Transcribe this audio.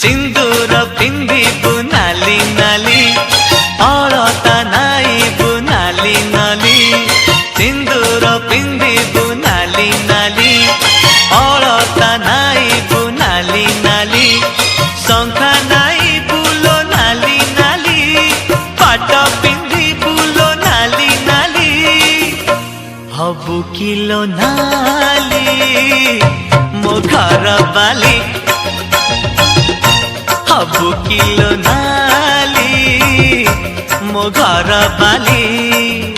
सिंदूर पिंधिबु नाली नाली अलता नाइबु नाली नाली सिंदूर पिंधिबु नाली नाली अलता नाइबु नाली नाली शंखा नाइबु लो नाली नाली पाट पिंधिबु लो नाली नाली हबु किलो नाली मो घर बाली हबु किलो नाली मो घर बाली।